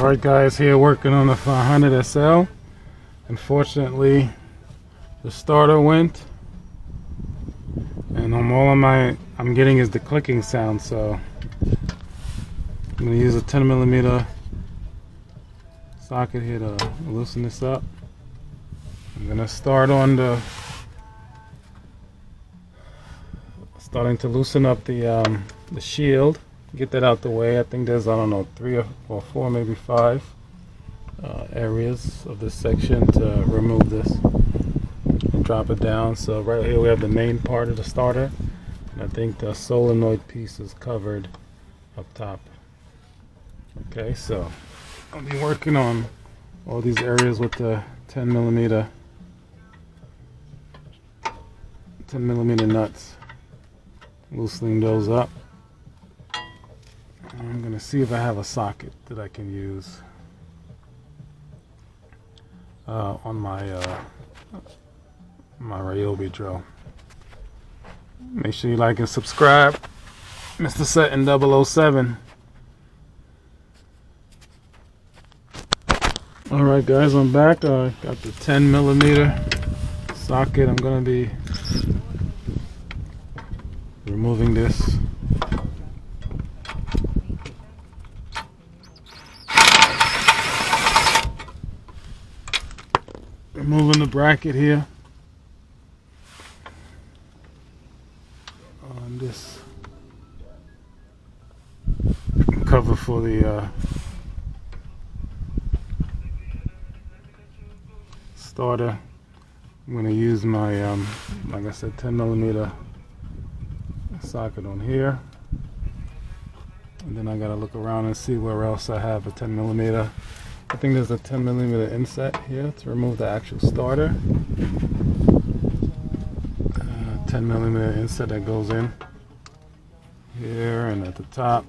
Alright guys, here working on the 500 SL. Unfortunately, the starter went, and I'm getting is the clicking sound, so I'm going to use a 10mm socket here to loosen this up. I'm going to start on starting to loosen up the shield, get that out the way. I think there's, I don't know, 3 or 4, maybe 5 areas of this section to remove this and drop it down. So right here we have the main part of the starter, and I think the solenoid piece is covered up top. Okay, so I'll be working on all these areas with the 10mm nuts, loosening those up. I'm gonna see if I have a socket that I can use on my Ryobi drill. Make sure you like and subscribe. MrSettin007. Alright guys, I'm back. I got the 10mm socket. I'm gonna be removing this. Removing the bracket here on this cover for the starter. I'm going to use my like I said, 10mm socket on here, and then I got to look around and see where else I have a 10mm. I think there's a 10mm inset here to remove the actual starter. 10mm inset that goes in here and at the top.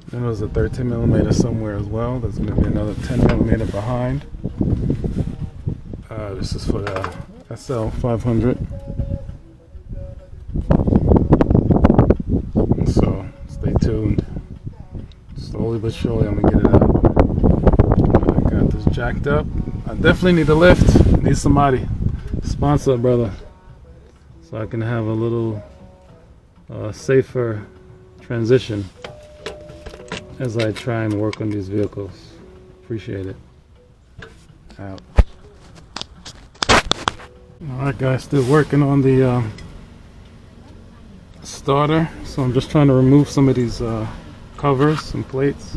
Then there's a 13mm somewhere as well. There's going to be another 10mm behind. This is for the SL500. So stay tuned. Slowly but surely I'm gonna get it out. I got this jacked up. I definitely need a lift. Need somebody sponsor, brother, so I can have a little safer transition as I try and work on these vehicles. Appreciate it. Out. Alright guys, still working on the starter. So I'm just trying to remove some of these covers and plates.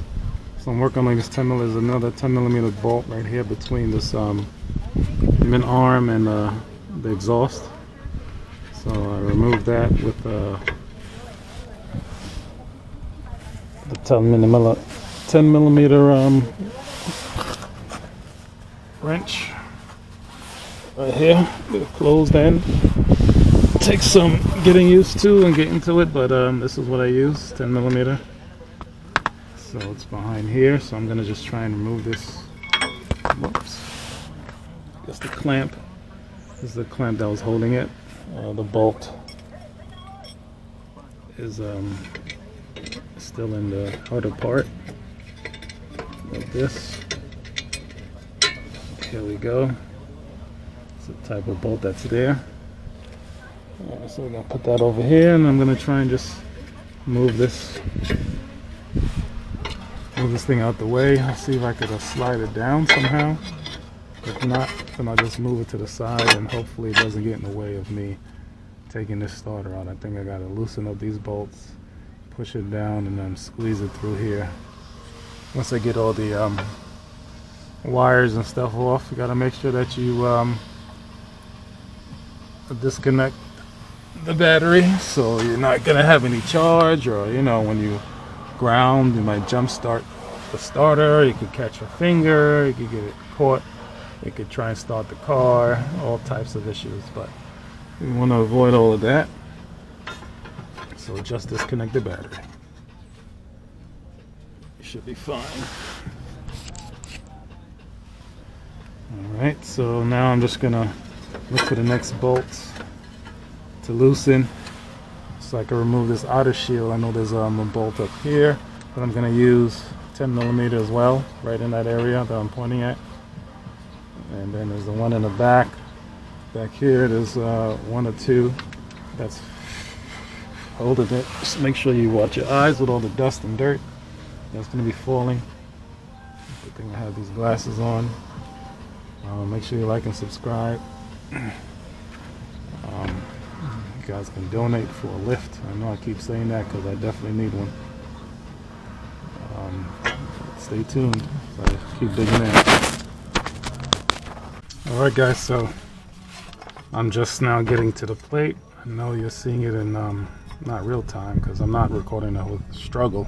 So I'm working on this 10mm. There's another 10mm bolt right here between this min arm and the exhaust. So I removed that with the 10mm wrench right here. The closed end. Takes some getting used to and getting to it, but this is what I use, 10mm. So it's behind here, so I'm gonna just try and remove this. Whoops. That's the clamp. This is the clamp that was holding it. The bolt is still in the outer part, like this. Here we go. It's the type of bolt that's there. So we're gonna put that over here, and I'm gonna try and just move this thing out the way. I'll see if I could slide it down somehow. If not, then I'll just move it to the side, and hopefully it doesn't get in the way of me taking this starter out. I think I gotta loosen up these bolts, push it down, and then squeeze it through here. Once I get all the wires and stuff off, you gotta make sure that you disconnect the battery, so you're not gonna have any charge, or you know, when you ground, you might jump start the starter, you could catch your finger, you could get it caught, you could try and start the car, all types of issues, but we want to avoid all of that, so just disconnect the battery. You should be fine. Alright, so now I'm just gonna look for the next bolts to loosen so I can remove this outer shield. I know there's a bolt up here but I'm going to use 10mm as well, right in that area that I'm pointing at. And then there's the one in the back. Back here, there's one or two that's holding it. Just make sure you watch your eyes with all the dust and dirt that's going to be falling. Good thing I have these glasses on. Make sure you like and subscribe. You guys can donate for a lift. I know I keep saying that because I definitely need one. Stay tuned. So I keep digging in. Alright guys, so I'm just now getting to the plate. I know you're seeing it in not real time because I'm not recording the whole struggle.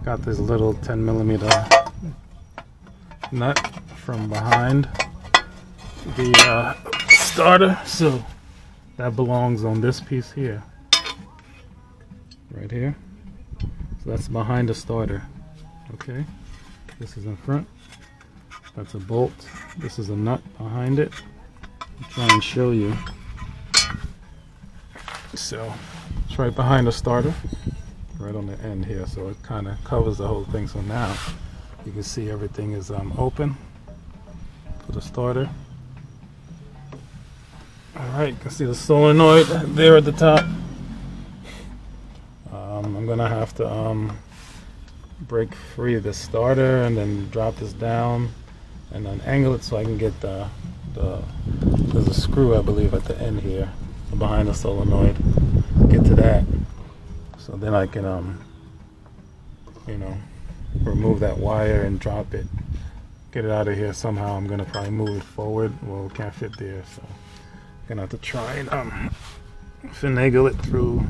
Got this little 10mm nut from behind the starter, so that belongs on this piece here, right here. So that's behind the starter. Okay, this is in front. That's a bolt. This is a nut behind it. I'll try and show you. So it's right behind the starter, right on the end here, so it kind of covers the whole thing. So now you can see everything is open for the starter. Alright, you can see the solenoid there at the top. I'm gonna have to break free of the starter and then drop this down and then angle it so I can get there's a screw I believe at the end here behind the solenoid. Get to that, so then I can you know, remove that wire and drop it, get it out of here somehow. I'm gonna probably move it forward. Well, it can't fit there, so I'm gonna have to try and finagle it through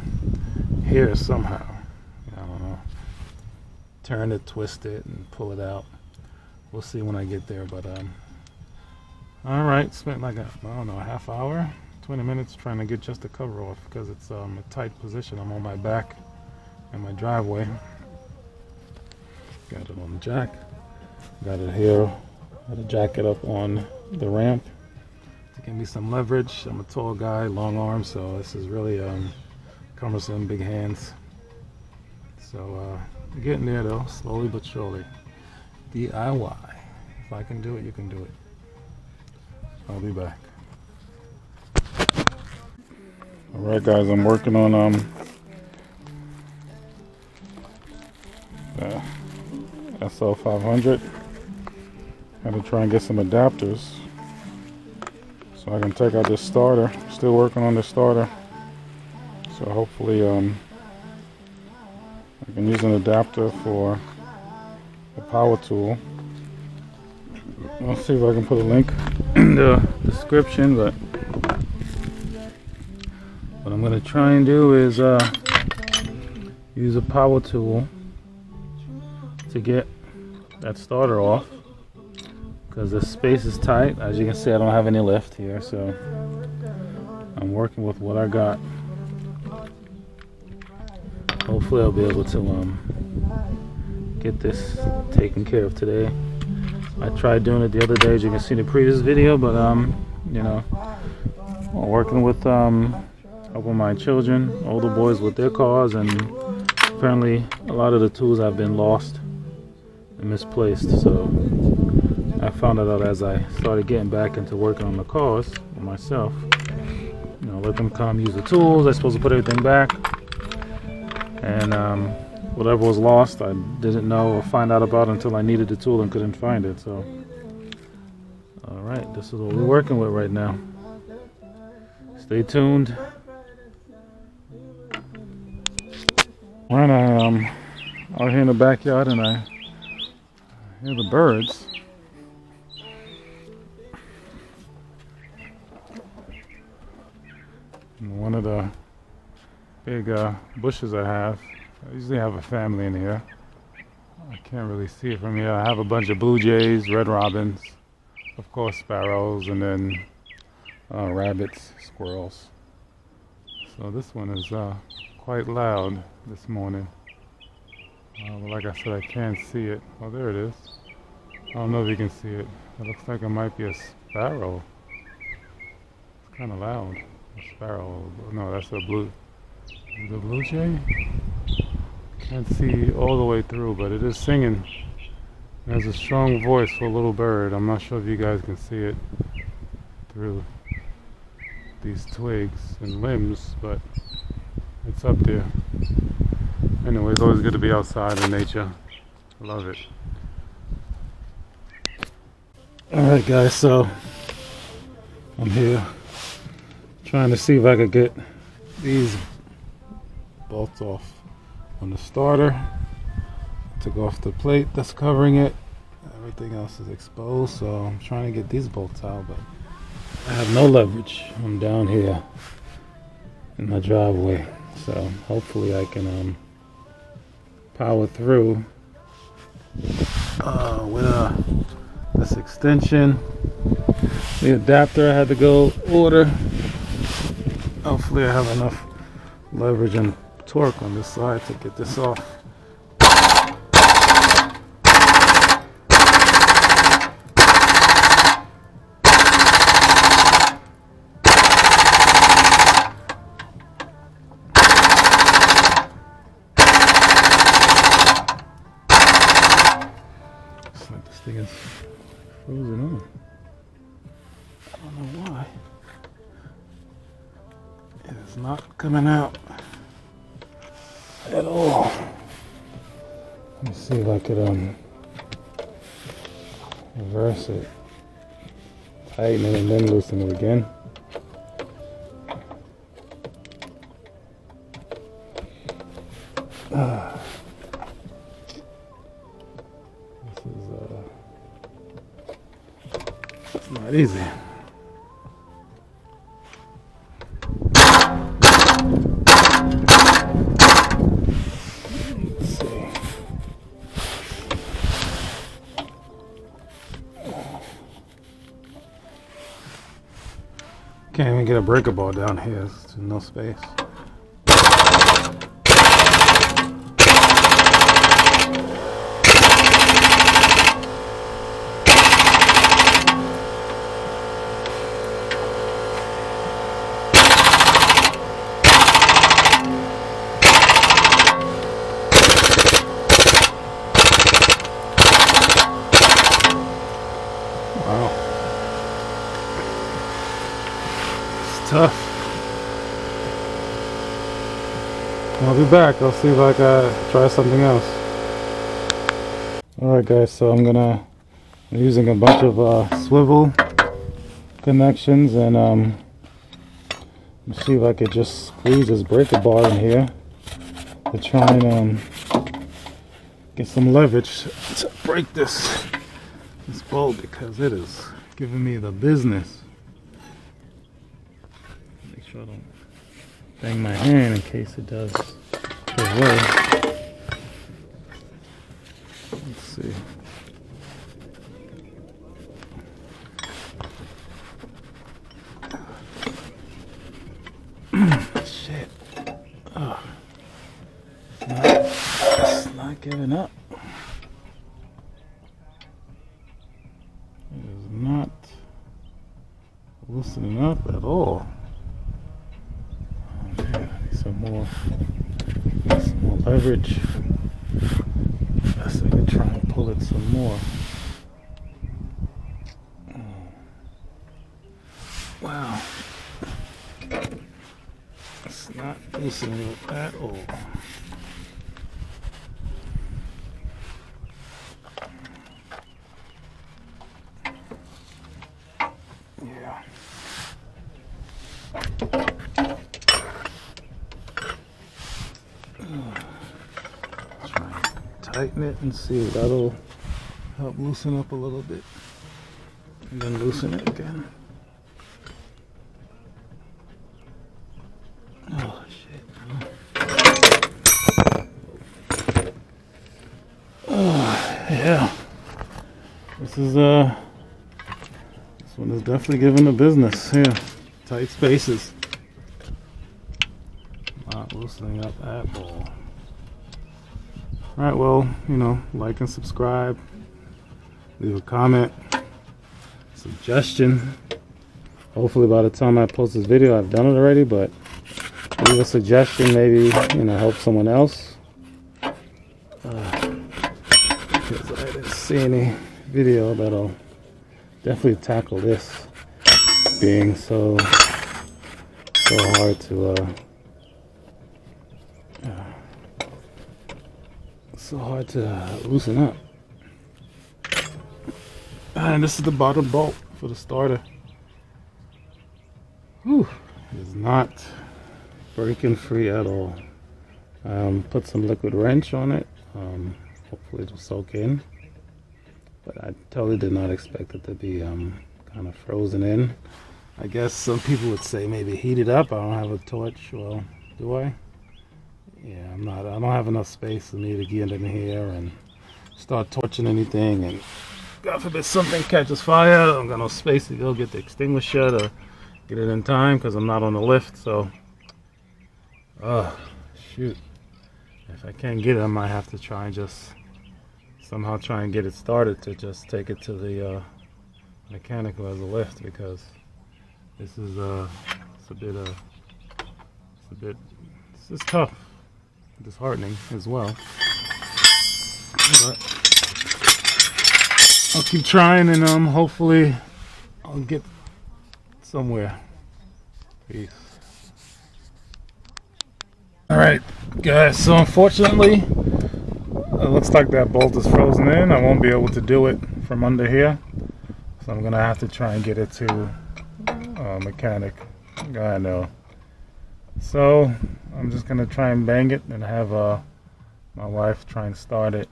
here somehow. I don't know, turn it, twist it, and pull it out. We'll see when I get there. But all right, spent like I don't know, a half hour, 20 minutes trying to get just the cover off because it's a tight position. I'm on my back in my driveway. Got it on the jack. Got it here. Got to jack it up on the ramp to give me some leverage. I'm a tall guy, long arms, so this is really cumbersome, big hands. So getting there though, slowly but surely. DIY. If I can do it, you can do it. I'll be back. Alright guys, I'm working on SL500. Had to try and get some adapters so I can take out this starter. Still working on this starter, so hopefully I can use an adapter for a power tool. I'll see if I can put a link in the description, but what I'm going to try and do is use a power tool to get that starter off because the space is tight. As you can see, I don't have any lift here, so I'm working with what I got. Hopefully I'll be able to get this taken care of today. I tried doing it the other day, as you can see in the previous video, but you know, working with helping my children, older boys, with their cars, and apparently a lot of the tools have been lost and misplaced. So I found that out as I started getting back into working on the cars for myself. You know, let them come use the tools. I'm supposed to put everything back, and whatever was lost, I didn't know or find out about until I needed the tool and couldn't find it. So, all right, this is what we're working with right now. Stay tuned. When I'm out here in the backyard and I hear the birds. And one of the big bushes I have, I usually have a family in here. I can't really see it from here. I have a bunch of blue jays, red robins, of course sparrows, and then rabbits, squirrels. So this one is quite loud this morning. But like I said, I can't see it. Oh, there it is. I don't know if you can see it. It looks like it might be a sparrow. It's kind of loud. A sparrow. No, that's a blue. Is it a blue jay? Can't see all the way through, but it is singing. It has a strong voice for a little bird. I'm not sure if you guys can see it through these twigs and limbs, but it's up there. Anyway, it's always good to be outside in nature. I love it. Alright guys, so I'm here trying to see if I could get these bolts off on the starter. Took off the plate that's covering it. Everything else is exposed, so I'm trying to get these bolts out, but I have no leverage. I'm down here in my driveway, so hopefully I can power through with this extension. The adapter I had to go order. Hopefully I have enough leverage and torque on this side to get this off. Looks like this thing is frozen on. I don't know why. It is not coming out at all. Let me see if I could reverse it, tighten it, and then loosen it again. This is it's not easy. Can't even get a breaker bar down here. There's no space. Wow. Tough. I'll be back. I'll see if I can try something else. Alright guys, so I'm using a bunch of swivel connections, and let's see if I could just squeeze this breaker bar in here to try and get some leverage to break this bolt, because it is giving me the business. I don't bang my hand in case it does give way. Let's see. Shit. Oh. It's not giving up. It is not loosening up at all. Some more leverage. Guess I could try and pull it some more. Oh. Wow. It's not loosening up at all. Yeah. Tighten it and see if that'll help loosen up a little bit, and then loosen it again. Oh shit. Oh yeah. This one is definitely giving the business here. Tight spaces. Not loosening up at all. Alright, well, like and subscribe, leave a comment, suggestion. Hopefully by the time I post this video I've done it already, but leave a suggestion, maybe help someone else. see any video that'll definitely tackle this being so hard to loosen up. And this is the bottom bolt for the starter. Whew, it is not breaking free at all. Put some liquid wrench on it. Hopefully it'll soak in. But I totally did not expect it to be kind of frozen in. I guess some people would say maybe heat it up. I don't have a torch. Well, do I? Yeah, I don't have enough space for me to get in here and start torching anything. And God forbid something catches fire. I don't got no space to go get the extinguisher to get it in time because I'm not on the lift. So, shoot. If I can't get it, I might have to try and just somehow try and get it started to just take it to the mechanical as a lift, because this is it's tough, disheartening as well. But I'll keep trying, and hopefully I'll get somewhere. Peace. Alright guys, so unfortunately it looks like that bolt is frozen in. I won't be able to do it from under here, so I'm gonna have to try and get it to a mechanic guy I know. So I'm just gonna try and bang it and have my wife try and start it.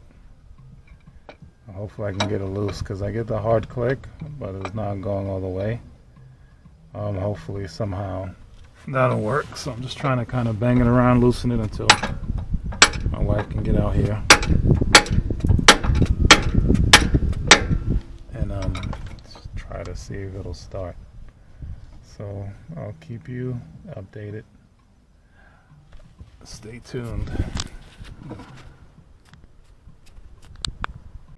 Hopefully I can get it loose, because I get the hard click but it's not going all the way. Hopefully somehow that'll work. So I'm just trying to kind of bang it around, loosen it until my wife can get out here and try to see if it'll start. So I'll keep you updated. Stay tuned.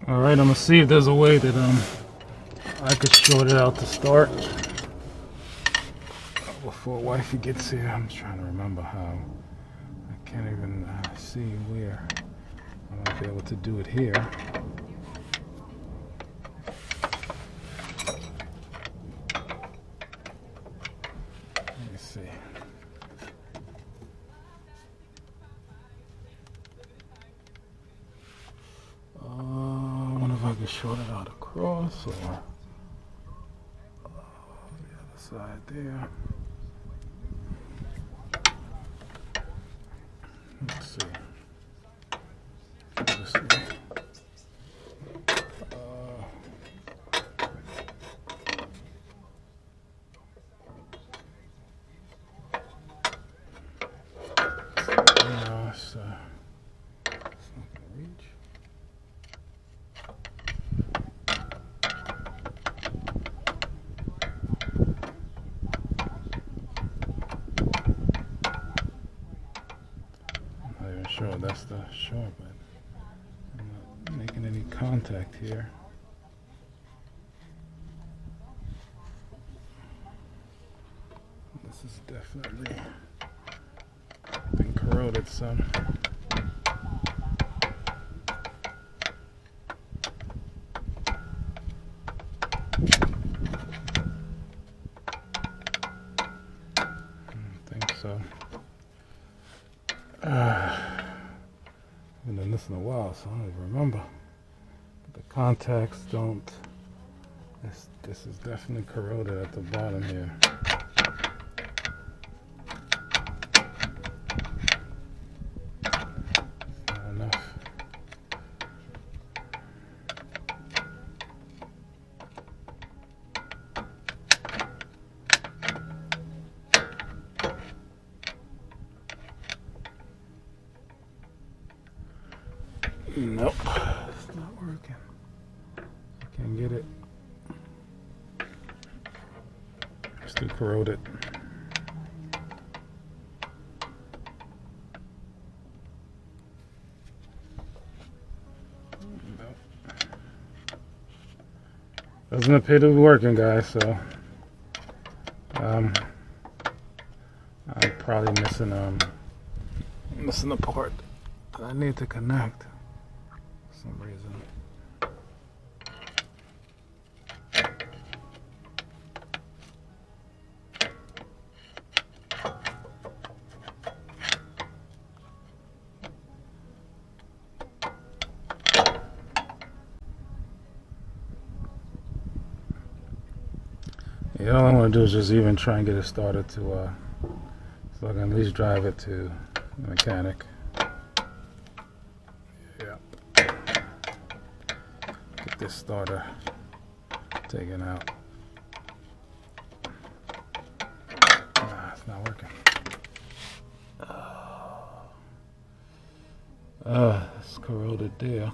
Alright, I'm gonna see if there's a way that I could short it out to start before wifey gets here. I'm trying to remember how. I can't even see where I might be able to do it here. Let me see. I wonder if I can short it out across or the other side there. Let's see. This way. It's not gonna reach. Sure, that's the short, but I'm not making any contact here. This is definitely been corroded some. I think so. I've been doing this in a while, so I don't even remember. But the contacts don't. This is definitely corroded at the bottom here. Not enough. Nope, it's not working. I can't get it. It's too corroded. Nope. Doesn't appear to be working, guys, so I'm probably missing a part that I need to connect. Some reason. Yeah, all I want to do is just even try and get it started to, so I can at least drive it to the mechanic. Yep. Get this starter taken out. It's not working. It's corroded there.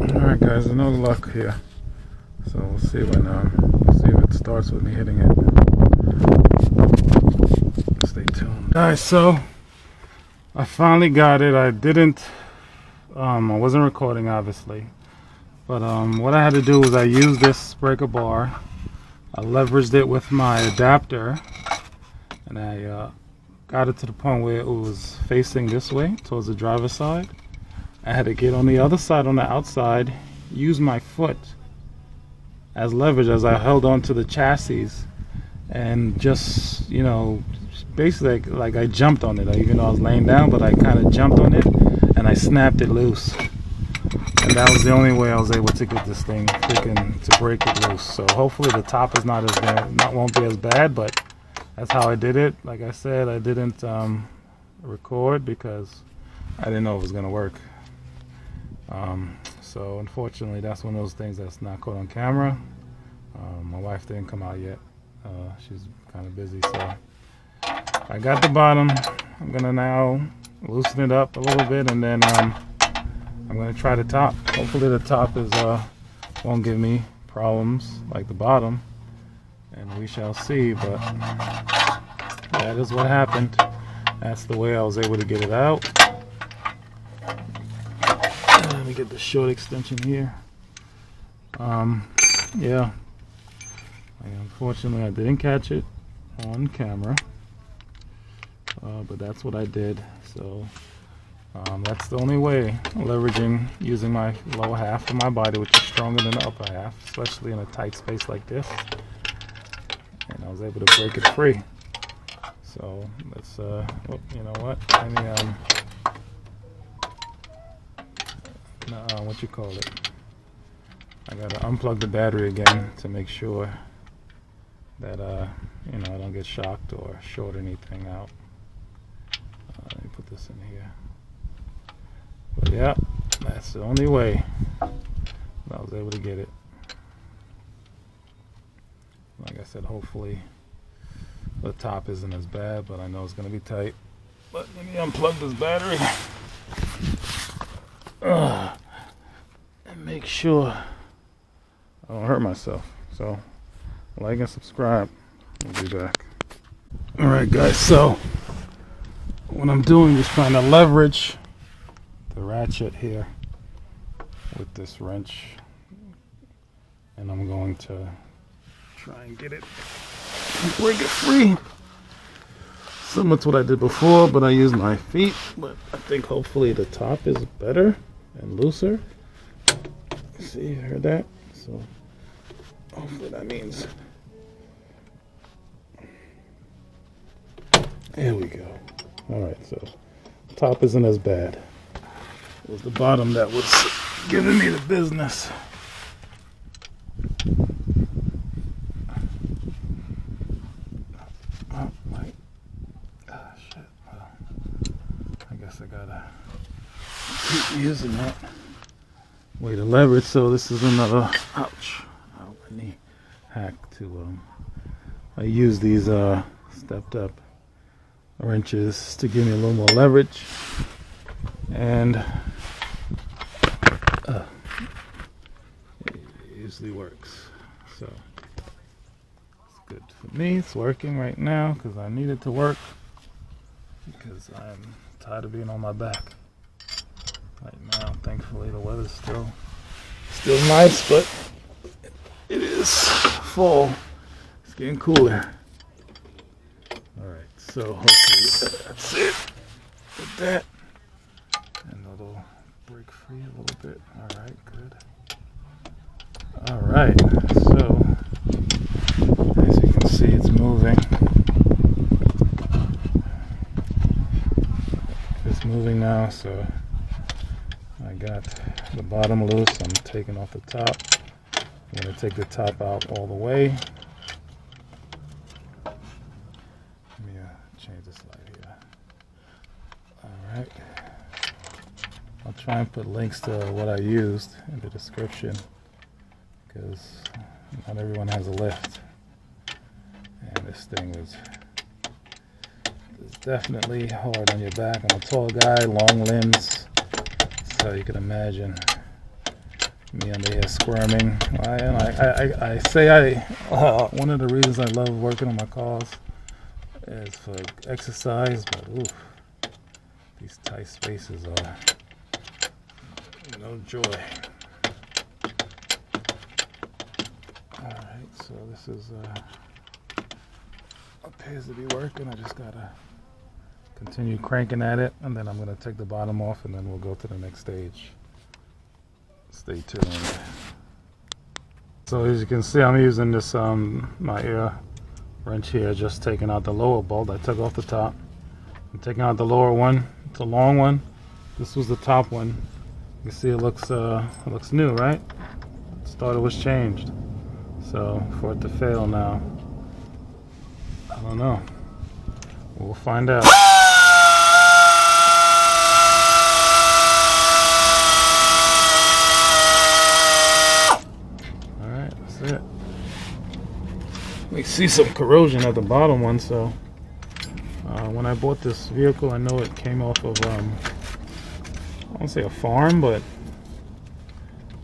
Alright guys, no luck here. So we'll see we'll see if it starts with me hitting it. Stay tuned. Alright, so I finally got it. I didn't I wasn't recording obviously. But what I had to do was I used this breaker bar. I leveraged it with my adapter and I got it to the point where it was facing this way towards the driver's side. I had to get on the other side, on the outside, use my foot as leverage as I held on to the chassis, and just, you know, basically like I jumped on it. Even though I was laying down, but I kind of jumped on it and I snapped it loose. And that was the only way I was able to get this thing freaking to break it loose. So hopefully the top is won't be as bad, but that's how I did it. Like I said, I didn't record because I didn't know it was gonna work. So unfortunately, that's one of those things that's not caught on camera. My wife didn't come out yet. She's kind of busy, so I got the bottom. I'm gonna now loosen it up a little bit, and then I'm gonna try the top. Hopefully the top is won't give me problems like the bottom, and we shall see. But that is what happened. That's the way I was able to get it out. Let me get the short extension here. Yeah. Unfortunately, I didn't catch it on camera, but that's what I did. So that's the only way, leveraging, using my lower half of my body, which is stronger than the upper half, especially in a tight space like this. And I was able to break it free. So let's, you know what? Let me, what you call it? I gotta unplug the battery again to make sure that you know, I don't get shocked or short anything out. Let me put this in here. But yeah, that's the only way I was able to get it. Like I said, hopefully the top isn't as bad, but I know it's gonna be tight. But let me unplug this battery. And make sure I don't hurt myself. So like and subscribe. We'll be back. Alright guys, so what I'm doing is trying to leverage the ratchet here with this wrench, and I'm going to try and get it and break it free. Similar to what I did before, but I used my feet. But I think hopefully the top is better and looser. See, you heard that? So hopefully that means, there we go. Alright, so top isn't as bad. It was the bottom that was giving me the business. Oh, wait. Shit. Well, I guess I gotta keep using that way to leverage. So this is another, ouch, my knee hack to, I use these stepped up wrenches to give me a little more leverage, and it usually works. So it's good for me. It's working right now because I need it to work, because I'm tired of being on my back right now. Thankfully the weather's still nice, but it is fall. It's getting cooler. Alright, so hopefully that's it with that. it'll break free a little bit. Alright, good. Alright, so as you can see, it's moving. It's moving now, so I got the bottom loose. I'm taking off the top. I'm going to take the top out all the way. Let me change this light here. Alright. I'll try and put links to what I used in the description, because not everyone has a lift. And this thing is definitely hard on your back. I'm a tall guy, long limbs, so you can imagine me under here squirming. I say one of the reasons I love working on my cars is for exercise, but oof, these tight spaces are no joy. Alright, so this is appears to be working. I just gotta continue cranking at it, and then I'm gonna take the bottom off, and then we'll go to the next stage. Stay tuned. So as you can see, I'm using this my ear wrench here, just taking out the lower bolt. I took off the top. I'm taking out the lower one. It's a long one. This was the top one. You can see it looks new, right? The starter was changed. So for it to fail now, I don't know. We'll find out. Alright, that's it. We see some corrosion at the bottom one, so when I bought this vehicle, I know it came off of I won't say a farm, but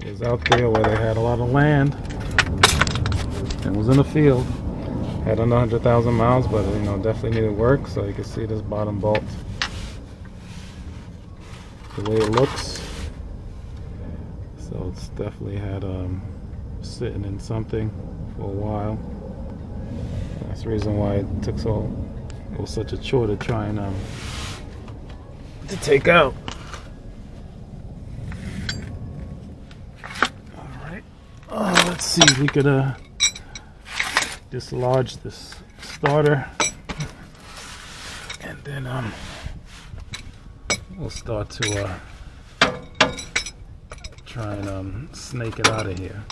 it was out there where they had a lot of land. It was in a field. Had under 100,000 miles, but you know, definitely needed work. So you can see this bottom bolt, the way it looks. So it's definitely had sitting in something for a while. That's the reason why it took it was such a chore to try and to take out. All right, let's see if we could dislodge this starter, and then we'll start to try and snake it out of here.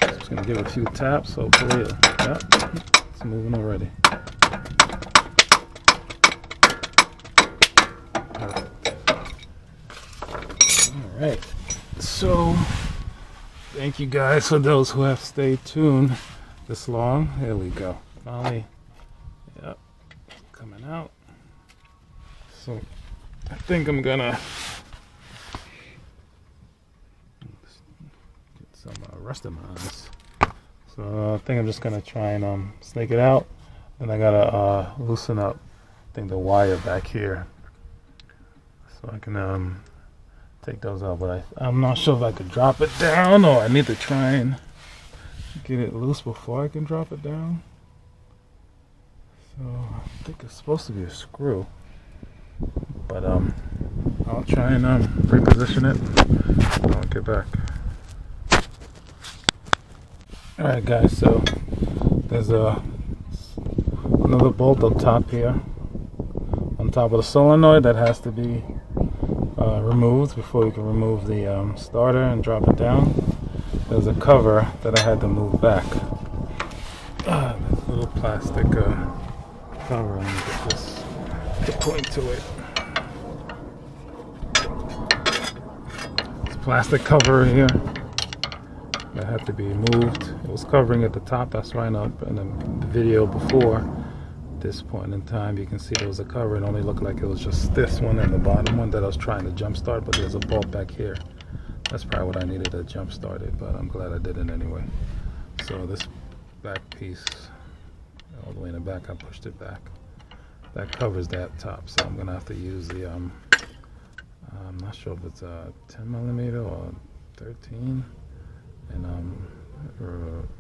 Just gonna give it a few taps. Hopefully, yep, it's moving already. All right, so thank you guys for those who have stayed tuned this long. Here we go. Finally, yep, coming out. So I think I'm gonna get some rust in my eyes. So I think I'm just gonna try and snake it out, and I gotta loosen up, I think, the wire back here, so I can take those out. But I'm not sure if I could drop it down, or I need to try and get it loose before I can drop it down. So I think it's supposed to be a screw, but I'll try and reposition it. I'll get back. Alright guys, so there's another bolt up top here on top of the solenoid that has to be removed before you can remove the starter and drop it down. There's a cover that I had to move back. There's a little plastic cover. Let me get this to point to it. It's plastic cover here that had to be moved. It was covering at the top. That's right up in the video before. At this point in time, you can see there was a cover. It only looked like it was just this one and the bottom one that I was trying to jump start, but there's a bolt back here. That's probably what I needed to jump start it, but I'm glad I did it anyway. So this back piece, all the way in the back, I pushed it back. That covers that top, so I'm gonna have to use the I'm not sure if it's a 10mm or 13, and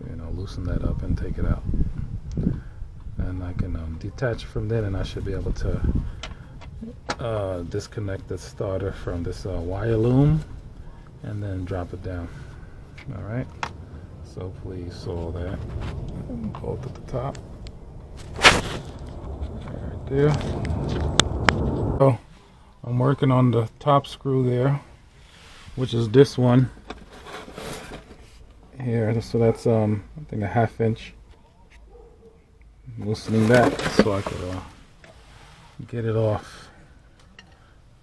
you know, loosen that up and take it out, and I can detach from there, and I should be able to disconnect the starter from this wire loom and then drop it down. Alright, so hopefully you saw that. Both at the top. Right there. So I'm working on the top screw there, which is this one here. So that's I think a 1/2 inch. I'm loosening that so I could get it off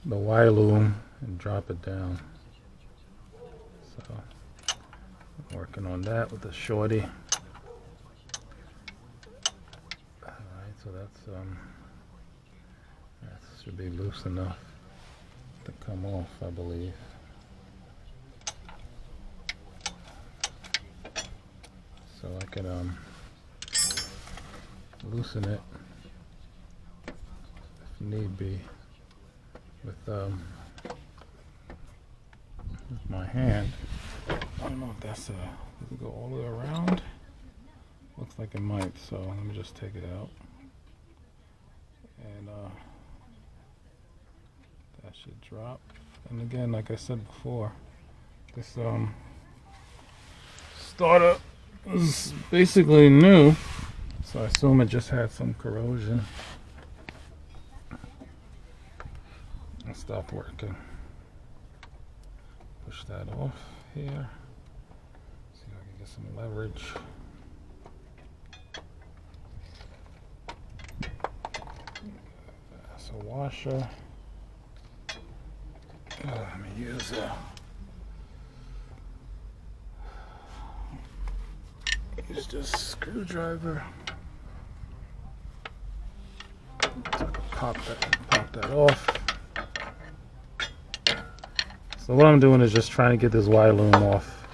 the wire loom and drop it down. So I'm working on that with the shorty. Alright, so that should be loose enough to come off, I believe. So I can loosen it if need be with my hand. I don't know if that's does it go all the way around? Looks like it might, so let me just take it out. And that should drop. And again, like I said before, this starter is basically new, so I assume it just had some corrosion. It stopped working. Push that off here. See if I can get some leverage. That's a washer. Let me use this screwdriver. So I can pop that off. So what I'm doing is just trying to get this wire loom off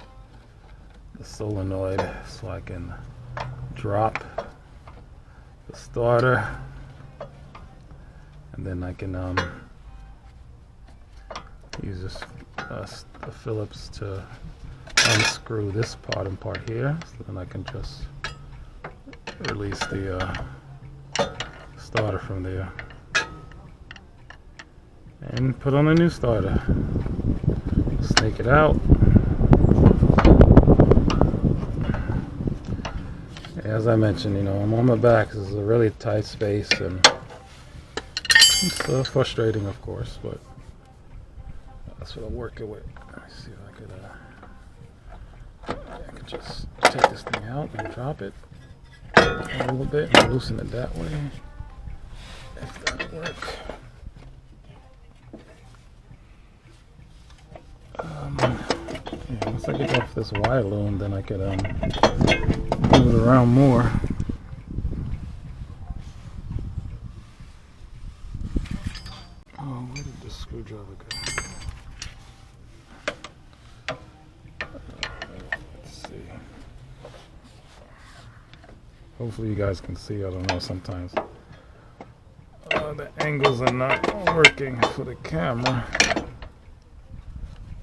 the solenoid so I can drop the starter, and then I can use this the Phillips to unscrew this part and part here, so then I can just release the starter from there and put on a new starter. Snake it out. As I mentioned, you know, I'm on my back. This is a really tight space, and it's frustrating, of course, but that's what I'm working with. Let me see if I could just take this thing out and drop it a little bit and loosen it that way, if that'll work. Yeah, once I get off this wire loom, then I could move it around more. Oh, where did the screwdriver go? Let's see. Hopefully you guys can see. I don't know, sometimes the angles are not working for the camera.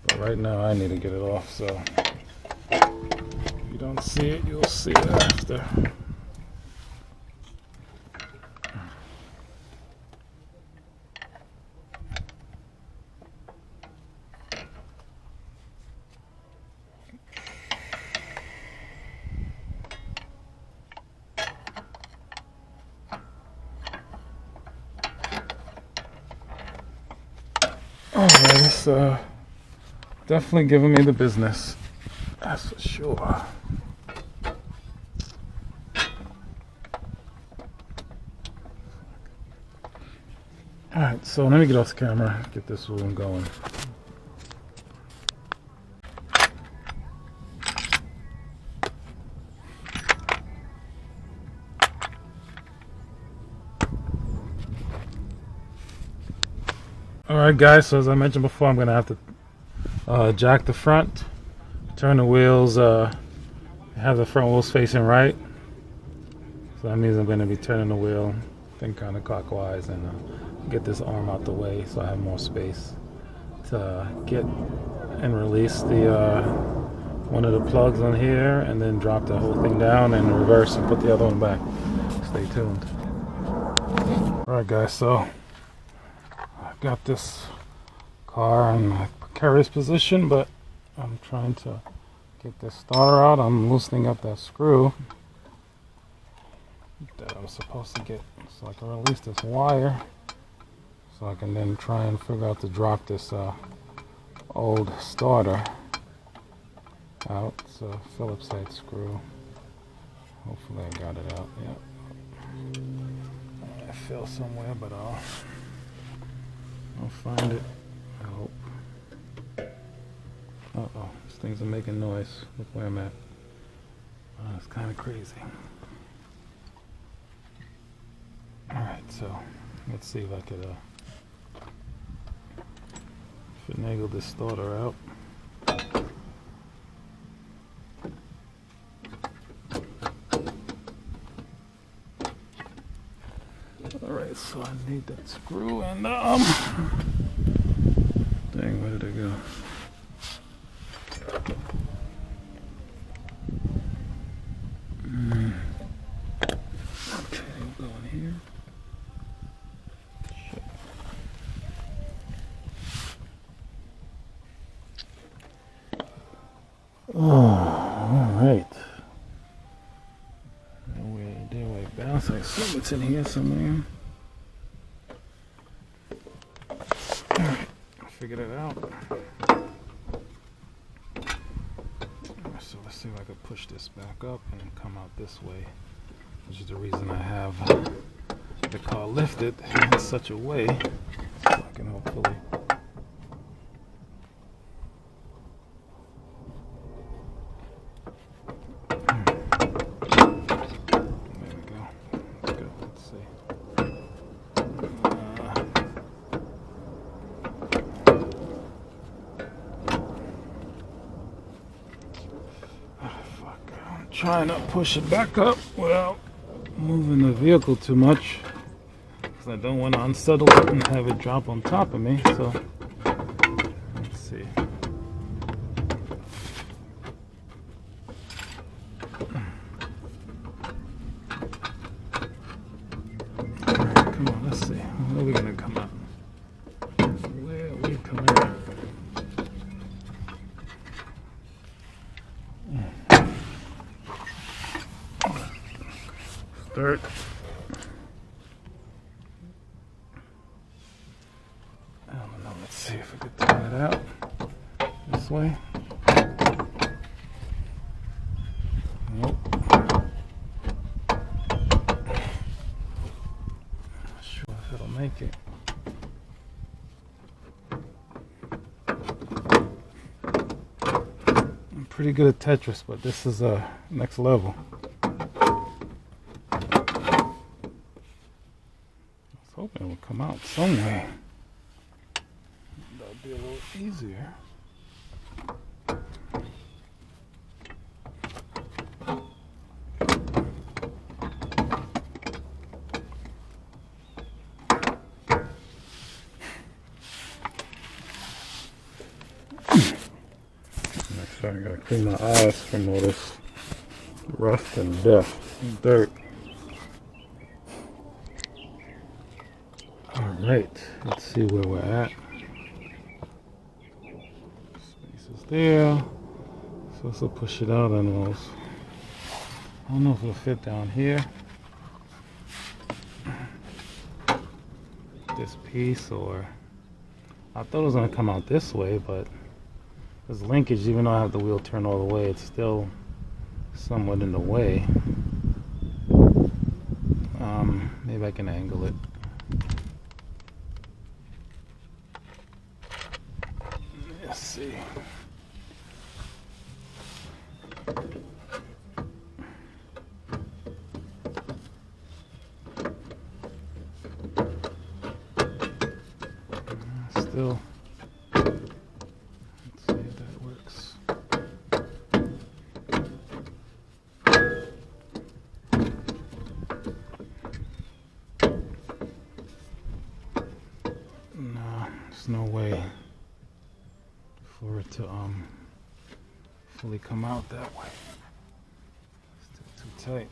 But right now I need to get it off, so if you don't see it, you'll see it after. Alright, it's definitely giving me the business, that's for sure. Alright, so let me get off the camera, get this one going. Alright guys, so as I mentioned before, I'm going to have to jack the front, turn the wheels, have the front wheels facing right. So that means I'm going to be turning the wheel, I think kind of clockwise, and get this arm out the way so I have more space to get and release the one of the plugs on here, and then drop the whole thing down and reverse and put the other one back. Stay tuned. Alright guys, so I got this car in a precarious position, but I'm trying to get this starter out. I'm loosening up that screw that I'm supposed to get so I can release this wire, so I can then try and figure out to drop this old starter out. It's a Phillips head screw. Hopefully I got it out. Yeah, I fell somewhere, but I'll find it. I hope. Uh-oh, these things are making noise. Look where I'm at. It's kind of crazy. Alright, so let's see if I could finagle this starter out. Alright, so I need that screw and dang, where did it go? Okay, we'll go in here. Shit. Oh, alright. Dead weight balance. I assume it's in here somewhere. Alright, I figured it out. So let's see if I can push this back up and come out this way, which is the reason I have the car lifted in such a way so I can hopefully trying to push it back up without moving the vehicle too much, because I don't want to unsettle it and have it drop on top of me. So let's see. Come on, let's see. Where are we gonna come out? Where are we coming out? Start. I don't know. Let's see if we can turn it out this way. Nope. Not sure if it'll make it. I'm pretty good at Tetris, but this is next level. Hoping it will come out some way. That'll be a little easier. Next time I gotta clean my eyes from all this rust and dust and dirt. Alright, let's see where we're at. Space is there. So let's push it out on those. I don't know if it'll fit down here. This piece, or I thought it was going to come out this way, but there's linkage. Even though I have the wheel turned all the way, it's still somewhat in the way. Maybe I can angle it. Let's see. Still, let's see if that works. No, there's no way for it to fully come out that way. Still too tight.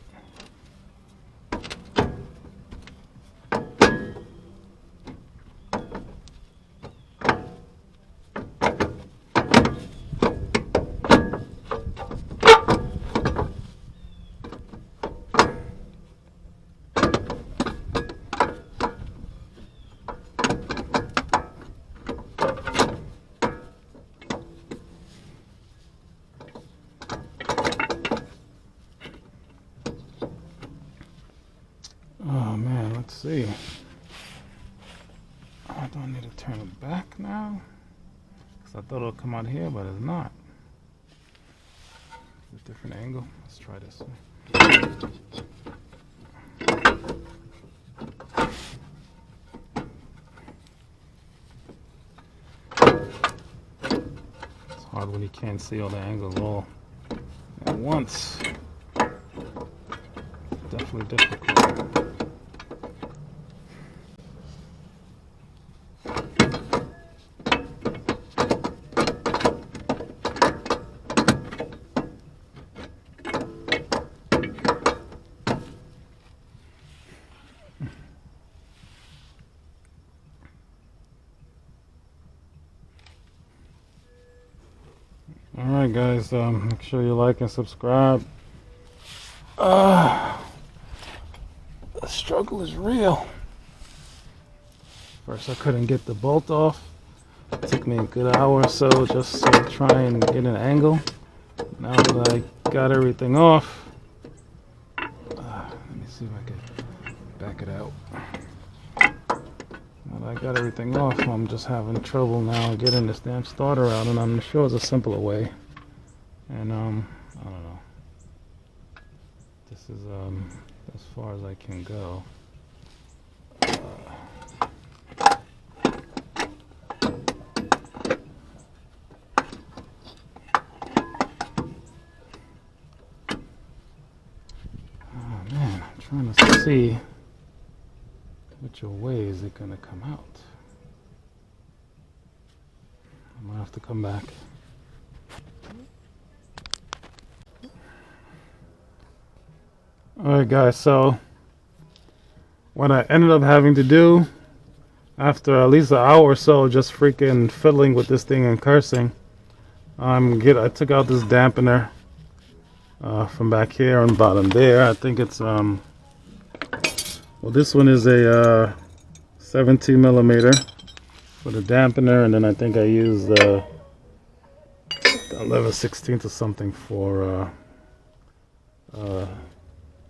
see. Oh, do I need to turn it back now? Because I thought it would come out here, but it's not. It's a different angle. Let's try this one. It's hard when you can't see all the angles all at once. Definitely difficult. Alright guys, make sure you like and subscribe. The struggle is real. First I couldn't get the bolt off. It took me a good hour or so just to try and get an angle. Now that I got everything off, let me see if I can back it out. Now that I got everything off, I'm just having trouble now getting this damn starter out, and I'm sure there's a simpler way. And I don't know. This is as far as I can go. Oh man, I'm trying to see which way is it gonna come out. I might have to come back. Alright guys, so what I ended up having to do after at least an hour or so just freaking fiddling with this thing and cursing, I took out this dampener from back here on bottom there. I think it's well, this one is a 17 millimeter for the dampener, and then I think I used 11/16 or something for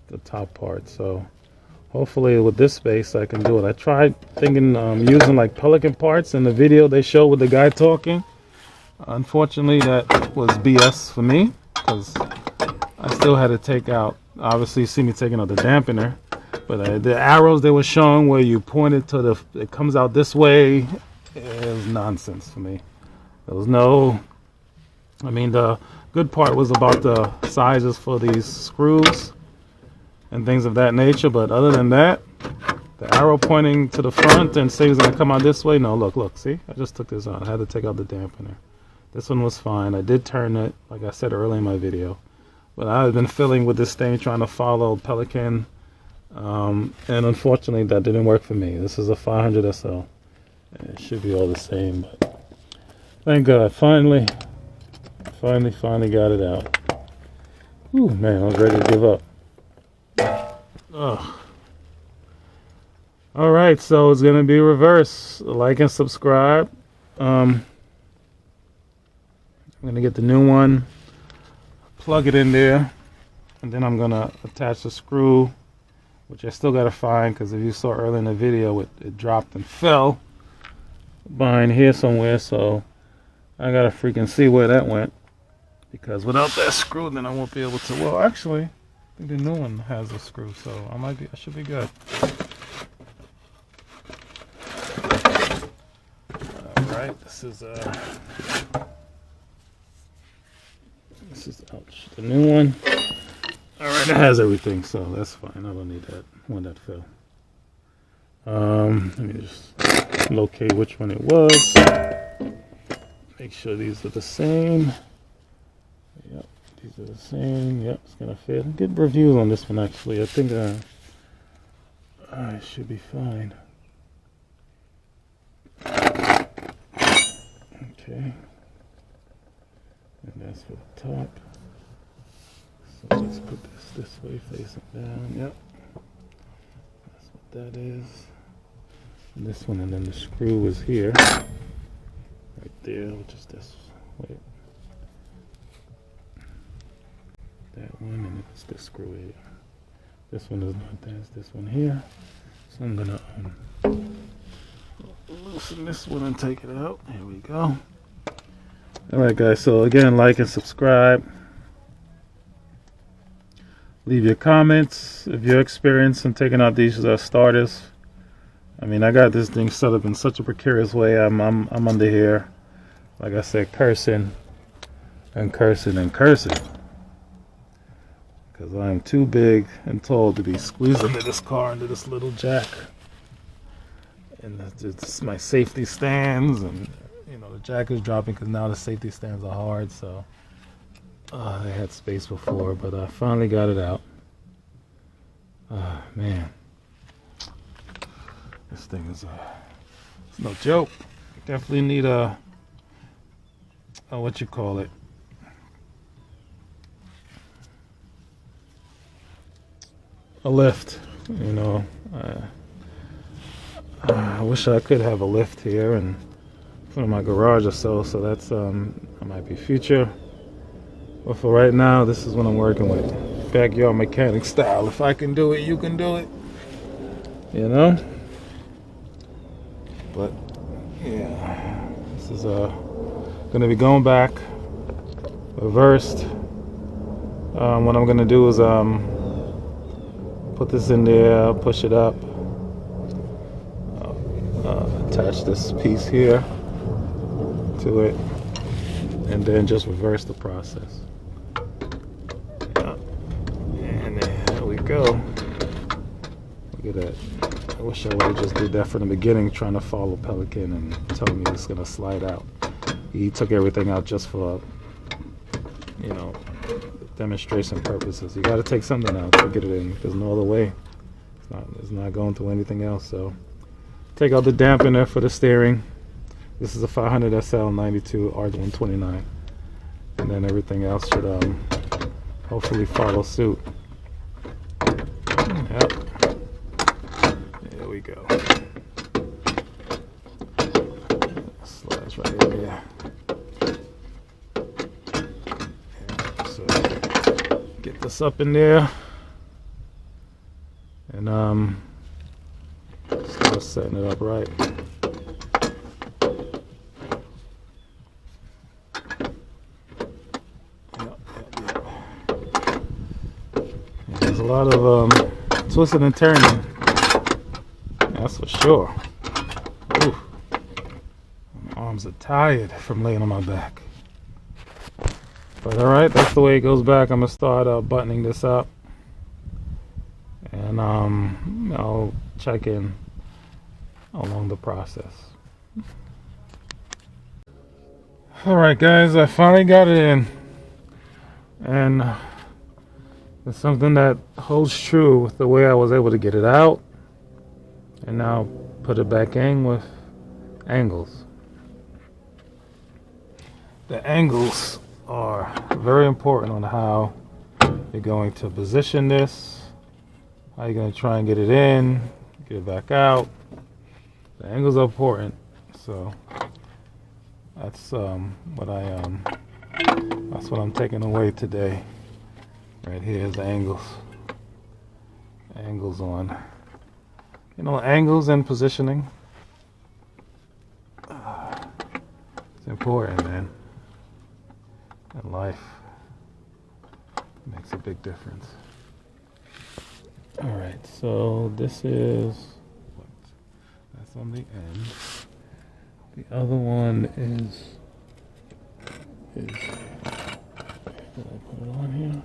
the top part. So hopefully with this space I can do it. I tried thinking using like Pelican parts in the video they showed with the guy talking. Unfortunately that was BS for me, because I still had to take out, obviously you see me taking out the dampener, but the arrows they were showing where you pointed to it comes out this way, is nonsense for me. There was no, I mean, the good part was about the sizes for these screws and things of that nature, but other than that, the arrow pointing to the front and saying it's going to come out this way, no, look, see, I just took this out. I had to take out the dampener. This one was fine. I did turn it, like I said earlier in my video, but I've been fiddling with this thing trying to follow Pelican, and unfortunately that didn't work for me. This is a 500 SL. It should be all the same, but thank God, finally got it out. Ooh, man, I was ready to give up. Ugh. Alright, so it's gonna be reverse. Like and subscribe. I'm gonna get the new one, plug it in there, and then I'm gonna attach the screw, which I still gotta find, because if you saw earlier in the video it dropped and fell behind here somewhere, so I gotta freaking see where that went, because without that screw then I won't be able to, well actually I think the new one has a screw, so I should be good. Alright, this is ouch, the new one. Alright, it has everything, so that's fine. I don't need that one that fell. Let me just locate which one it was. Make sure these are the same. Yep, these are the same. Yep, it's gonna fit. Good reviews on this one actually. I think I should be fine. Okay. And that's for the top. So let's put this way facing down. Yep. That's what that is. And this one, and then the screw is here. Right there, which is this. Wait. That one, and it's this screw here. This one is not that, it's this one here. So I'm gonna loosen this one and take it out. Here we go. Alright guys, so again, like and subscribe. Leave your comments if you're experienced in taking out these starters. I mean, I got this thing set up in such a precarious way. I'm under here, like I said, cursing and cursing and cursing, because I'm too big and tall to be squeezed into this car, into this little jack. And it's my safety stands, and you know, the jack is dropping because now the safety stands are hard. So they had space before, but I finally got it out. Man, this thing is it's no joke. Definitely need a what you call it, a lift. You know, I wish I could have a lift here and put in my garage or so. So that's that might be future. But for right now, this is what I'm working with. Backyard mechanic style. If I can do it, you can do it. You know? But yeah, this is gonna be going back reversed. What I'm gonna do is put this in there, push it up, attach this piece here to it, and then just reverse the process. And there we go. Look at that. I wish I would have just did that from the beginning, trying to follow Pelican and tell me it's gonna slide out. He took everything out just for, you know, demonstration purposes. You got to take something out to get it in. There's no other way. It's not going through anything else. So take out the dampener for the steering. This is a 500 SL92 R129, and then everything else should hopefully follow suit. Yep. There we go. Slides right in there. Yeah, so get this up in there and start setting it up right. There's a lot of twisting and turning, that's for sure. Ooh. My arms are tired from laying on my back. But alright, that's the way it goes back. I'm going to start buttoning this up. And I'll check in along the process. Alright guys, I finally got it in. And it's something that holds true with the way I was able to get it out and now put it back in with angles. The angles are very important on how you're going to position this, how you're going to try and get it in, get it back out. The angles are important, so that's what I'm taking away today. Right here is the angles. Angles on, you know, angles and positioning. It's important, man. In life, it makes a big difference. All right, so this is what? That's on the end. The other one is. Did I put it on here?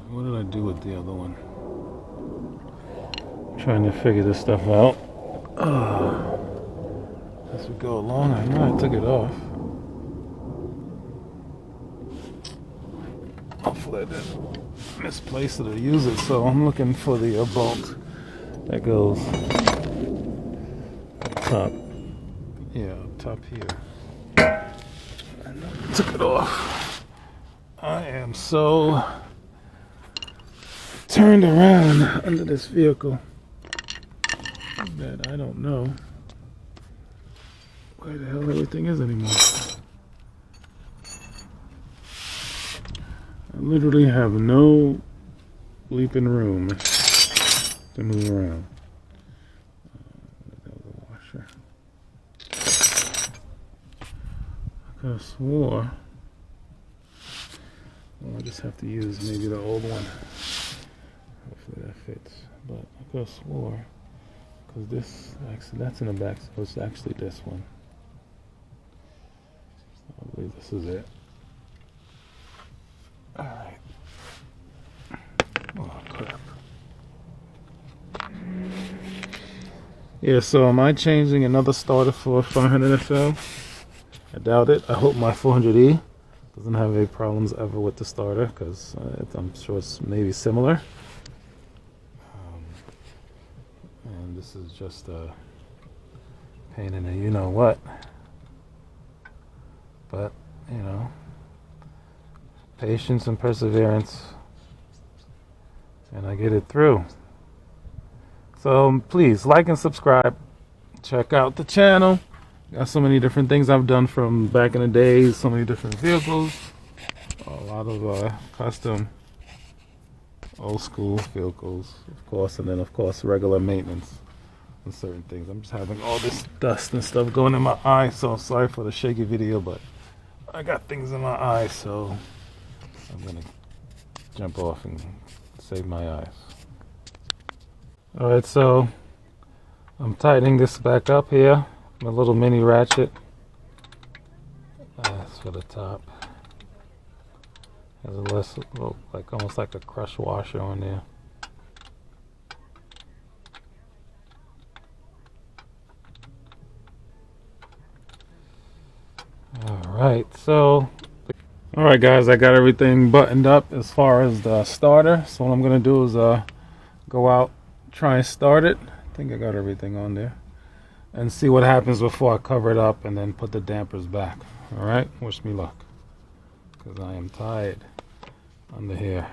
What did I do with the other one? I'm trying to figure this stuff out. As we go along, I know I took it off. Hopefully I didn't misplace it or use it, so I'm looking for the bolt that goes up top. Yeah, up top here. I took it off. I am so turned around under this vehicle that I don't know where the hell everything is anymore. I literally have no bleeping room to move around. There was a washer. I could have swore. Well, I just have to use maybe the old one. Hopefully that fits. But I could have swore, because this, actually, that's in the back, so it's actually this one. I believe this is it. Alright. Oh, crap. Yeah, so am I changing another starter for 500 SL? I doubt it. I hope my 400E doesn't have any problems ever with the starter, because I'm sure it's maybe similar. And this is just a pain in the you-know-what. But, you know, patience and perseverance, and I get it through. So please like and subscribe. Check out the channel. Got so many different things I've done from back in the days, so many different vehicles, a lot of custom old school vehicles, of course, and then of course regular maintenance on certain things. I'm just having all this dust and stuff going in my eyes, so sorry for the shaky video, but I got things in my eyes, so I'm gonna jump off and save my eyes. Alright, so I'm tightening this back up here. My little mini ratchet. That's for the top. Has a little, like almost like a crush washer on there. Alright, so alright guys, I got everything buttoned up as far as the starter. So what I'm gonna do is go out, try and start it. I think I got everything on there. And see what happens before I cover it up and then put the dampers back. Alright, wish me luck, because I am tired under here.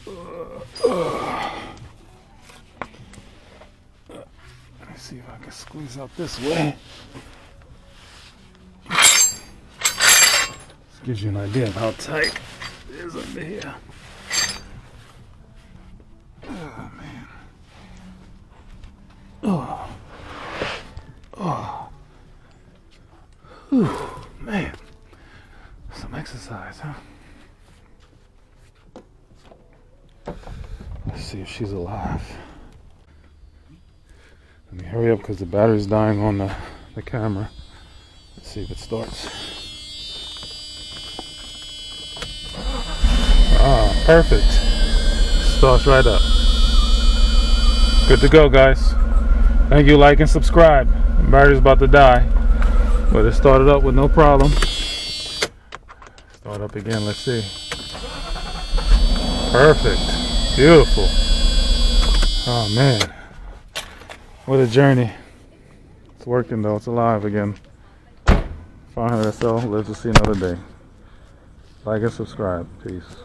Let me see if I can squeeze out this way. This gives you an idea of how tight it is under here. Oh man. Oh. Oh. Whew, man. Some exercise, huh? Let's see if she's alive. Let me hurry up because the battery's dying on the camera. Let's see if it starts. Ah, perfect. Starts right up. Good to go, guys. Thank you, like and subscribe. The battery's about to die, but it started up with no problem. Start up again, let's see. Perfect. Beautiful. Oh man, what a journey. It's working though, it's alive again. 500 SL lives to see another day. Like and subscribe. Peace.